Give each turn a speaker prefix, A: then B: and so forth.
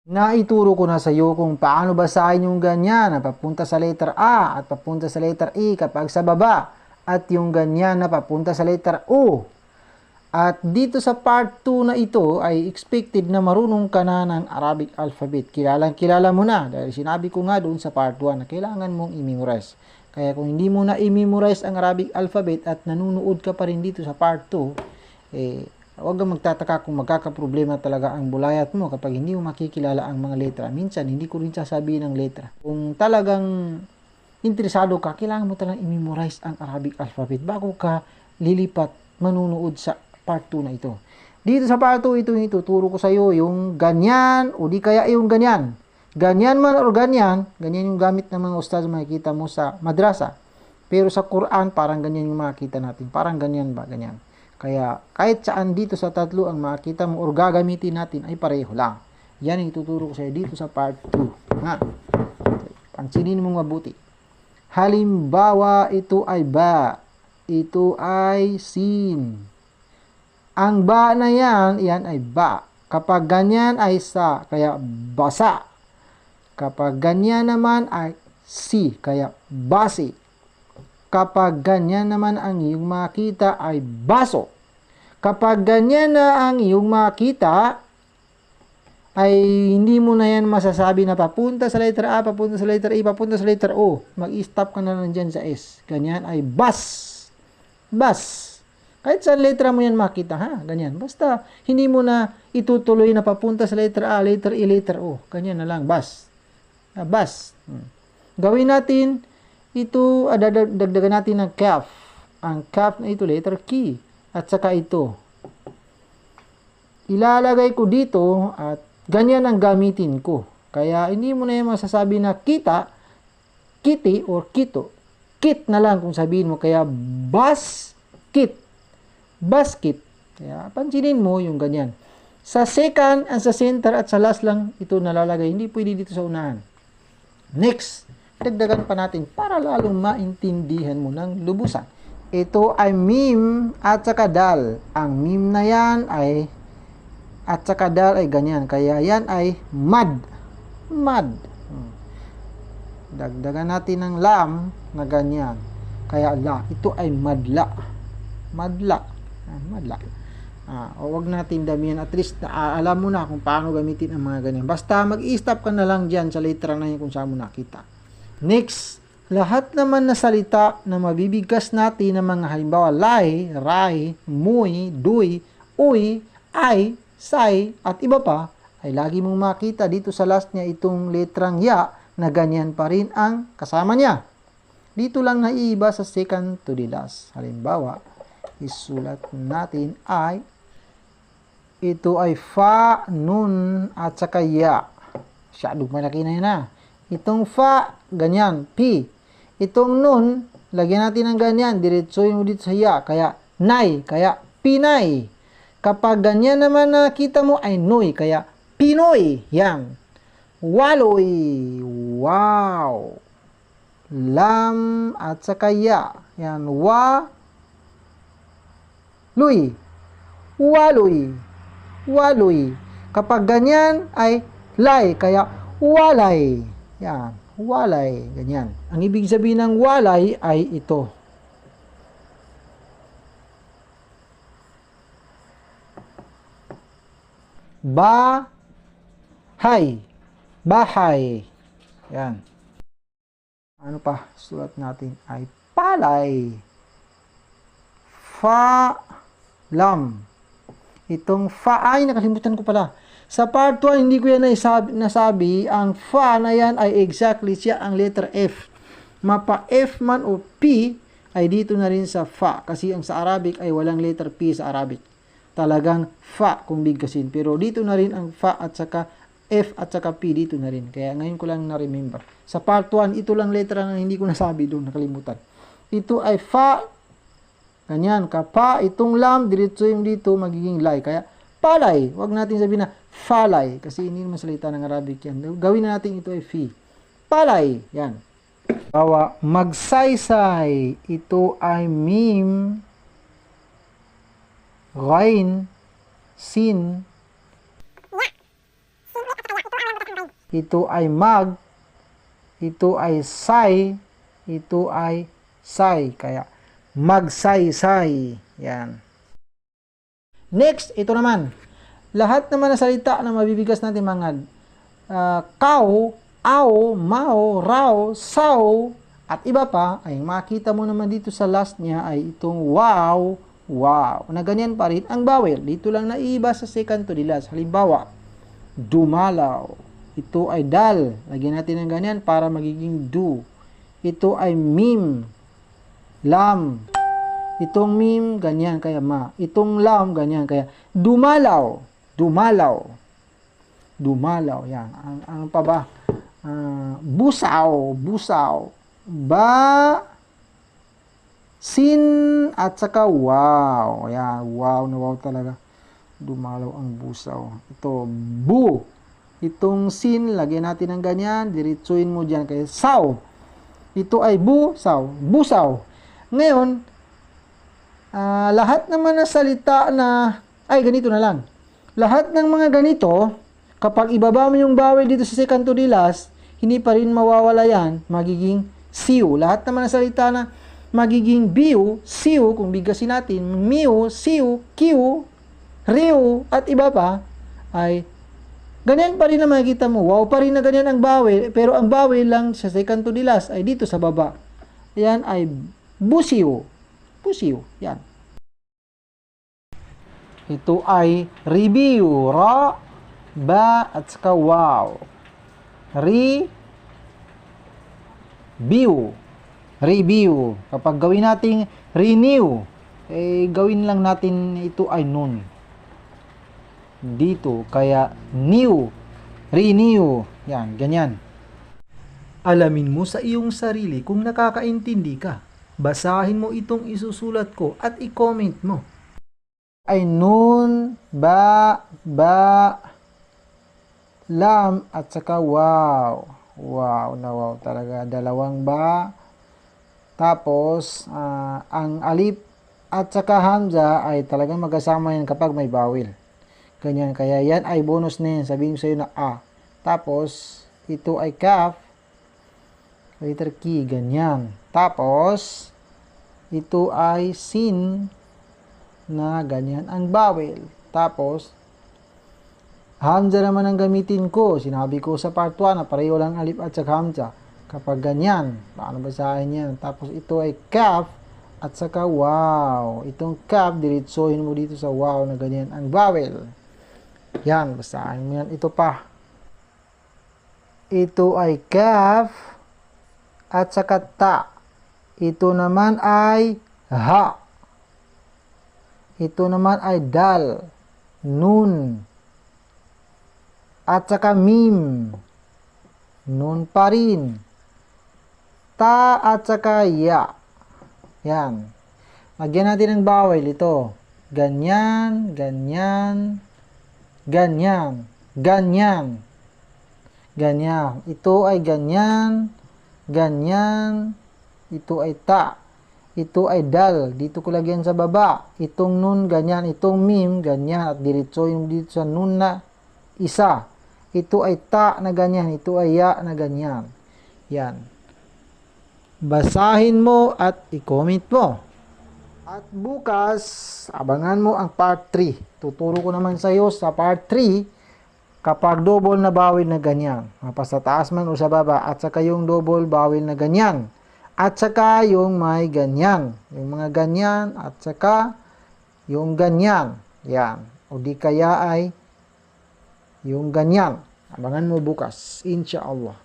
A: Naituro ko na sa iyo kung paano basahin yung ganyan na papunta sa letter A at papunta sa letter E kapag sa baba, at yung ganyan na papunta sa letter O. At dito sa part 2 na ito ay expected na marunong ka na ng Arabic alphabet. Kilala mo na dahil sinabi ko nga doon sa part 1 na kailangan mong i-memorize. Kaya kung hindi mo na i-memorize ang Arabic alphabet at nanunood ka pa rin dito sa part 2, huwag kang magtataka kung magkakaproblema talaga ang bulayat mo kapag hindi mo makikilala ang mga letra. Minsan, hindi ko rin sasabihin ang letra. Kung talagang interesado ka, kailangan mo talagang i-memorize ang Arabic alphabet bago ka lilipat manunood sa part 2 na ito. Dito sa part 2, ito ituturo ko sa iyo yung ganyan o di kaya yung ganyan. Ganyan man o ganyan yung gamit ng mga ustaz makikita mo sa madrasa. Pero sa Quran, parang ganyan yung makikita natin. Parang ganyan ba? Ganyan. Kaya kahit saan dito sa tatlo ang makita mo o gagamitin natin ay pareho lang. Yan ang ituturo ko sa iyo dito sa part 2. Ha? Pansinin mong mabuti. Halimbawa, ito ay ba. Ito ay sin. Ang ba na yan ay ba. Kapag ganyan ay sa, kaya basa. Kapag ganyan naman ay si, kaya basi. Kapag ganyan naman ang iyong makita ay baso. Kapag ganyan na ang iyong makita, ay hindi mo na yan masasabi na papunta sa letter A, papunta sa letter E, papunta sa letter O. Mag-stop ka na lang dyan sa S. Ganyan ay bus. Bus. Kahit saan letra mo yan makita, ha? Ganyan. Basta, hindi mo na itutuloy na papunta sa letter A, letter E, letter O. Ganyan na lang. Bus. Bus. Gawin natin ito, dagdagan natin ng kaf. Ang kaf na ito, letter K. At saka ito. Ilalagay ko dito at ganyan ang gamitin ko. Kaya hindi mo na yung masasabi na kita, kitty, or kito. Kit na lang kung sabihin mo. Kaya basket. Basket. Kaya pansinin mo yung ganyan. Sa second, sa center, at sa last lang ito nalalagay. Hindi pwede dito sa unahan. Next. Dagdagan pa natin para lalong maintindihan mo ng lubusan. Ito ay mim at saka dal. Ang mim na yan ay at saka dal ay ganyan. Kaya yan ay mad. Mad. Dagdagan natin ng lam na ganyan. Kaya la. Ito ay madla. Madla. Madla. O wag natin damihan. At least alam mo na kung paano gamitin ang mga ganyan. Basta mag-i-stop ka na lang dyan sa letra na yan kung saan mo nakita. Next, lahat naman na salita na mabibigkas natin ng mga halimbawa lay, ray, muy, duy, uy, ay, say, at iba pa, ay lagi mong makita dito sa last niya itong letrang ya na ganyan pa rin ang kasama niya. Dito lang naiiba sa second to the last. Halimbawa, isulat natin ay ito ay fa, nun, at saka ya. Masyadong malaki na yun ha. Itong fa, ganyan, P. Itong nun, lagyan natin ng ganyan, diretsoyin mo dito sa ya, kaya nay, kaya pinay. Kapag ganyan naman nakita mo ay noy, kaya Pinoy. Yan. Waloy. Wow. Lam at saka ya. Yan. Wa. Luy. Waloy. Waloy. Kapag ganyan ay lay, kaya walay. Yan, walay, ganyan. Ang ibig sabihin ng walay ay ito. Bahay. Bahay. Yan. Ano pa? Sulat natin ay palay. Lam. Itong fa ay nakalimutan ko pala. Sa part 1, hindi ko yan nasabi, ang fa na yan ay exactly siya ang letter F. Mapa F man o P ay dito na rin sa fa. Kasi ang sa Arabic ay walang letter P sa Arabic. Talagang fa kung bigkasin. Pero dito na rin ang fa at saka F at saka P dito na rin. Kaya ngayon ko lang na-remember. Sa part 1, ito lang letra na hindi ko nasabi doon, nakalimutan. Ito ay fa. Ganyan, kapa, itong lam, diretso yung dito, magiging lay. Kaya palay. Huwag natin sabihin na falay. Kasi hindi naman salita ng Arabic yan. Gawin na natin ito ay fi. Palay. Yan. Bawa, magsaysay. Ito ay mim, ghain, sin. ito ay mag, ito ay say, ito ay say. Kaya magsaysay. Yan. Next, ito naman. Lahat naman ng salita na mabibigas natin mga kaw, aw, maw, raw, saw, at iba pa, ay makita mo naman dito sa last niya ay itong wow, wow. Na ganyan pa rin ang vowel. Dito lang naiiba sa second to the last. Halimbawa, dumalaw. Ito ay dal. Lagyan natin ng ganyan para magiging do. Ito ay mim, lam. Itong mim, ganyan, kaya ma. Itong lam, ganyan, kaya dumalaw, dumalaw, dumalaw. Yan. Ang pa ba? Busaw, busaw. Ba, sin, at saka wow. Yan, wow na wow talaga. Dumalaw ang busaw. Ito, bu. Itong sin, lagyan natin ng ganyan, diretsuin mo dyan, kaya saw. Ito ay busaw, busaw. Ngayon, lahat naman na salita na, ay ganito na lang. Lahat ng mga ganito, kapag ibaba mo yung vowel dito sa second to the last, hindi pa rin mawawala yan, magiging siu. Lahat naman ng salita na magiging biu, siu, kung bigasin natin, miu, siu, kiu, riu, at iba pa, ay ganyan pa rin na makikita mo. Wow pa rin na ganyan ang vowel, pero ang vowel lang sa second to the last ay dito sa baba. Yan ay busiu. Busiu. Yan. Ito ay review. Ra, ba, at saka wow. Review. Review. Kapag gawin nating renew, gawin lang natin ito ay nun. Dito, kaya new. Renew. Yan, ganyan. Alamin mo sa iyong sarili kung nakakaintindi ka. Basahin mo itong isusulat ko at i-comment mo. Ay nun, ba, lam, at saka wow. Wow na wow talaga. Dalawang ba. Tapos, ang alif at saka hamza ay talagang magkasama yan kapag may vowel. Ganyan. Kaya yan ay bonus na yan. Sabihin ko sa iyo na a. Tapos, ito ay kaf. Letter K. Ganyan. Tapos, ito ay sin na ganyan ang vowel. Tapos, hamza naman ang gamitin ko. Sinabi ko sa part 1 na pareho lang alif at saka hamza. Kapag ganyan, paano basahin yan? Tapos ito ay kaf at saka wow. Itong kaf, diretsohin mo dito sa wow na ganyan ang vowel. Yan, basahin mo yan. Ito pa. Ito ay kaf at saka ta. Ito naman ay ha. Ito naman ay dal, nun, at saka mim, nun pa rin, ta at saka ya. Yan. Lagyan natin ng vowel ito. Ganyan, ganyan, ganyan, ganyan, ganyan. Ito ay ganyan, ganyan, ito ay ta. Ito ay dal. Dito ko lagyan sa baba. Itong nun, ganyan. Itong mim, ganyan. At diretsoin dito sa nun na isa. Ito ay ta na ganyan. Ito ay ya na ganyan. Yan. Basahin mo at i-comment mo. At bukas, abangan mo ang part 3. Tuturo ko naman sa iyo sa part 3 kapag double na bawil na ganyan. Mapasa taas man o sa baba. At saka yung double bawil na ganyan. At saka yung may ganyan. Yung mga ganyan. At saka yung ganyan. Yan. O di kaya ay yung ganyan. Abangan mo bukas. Inshallah.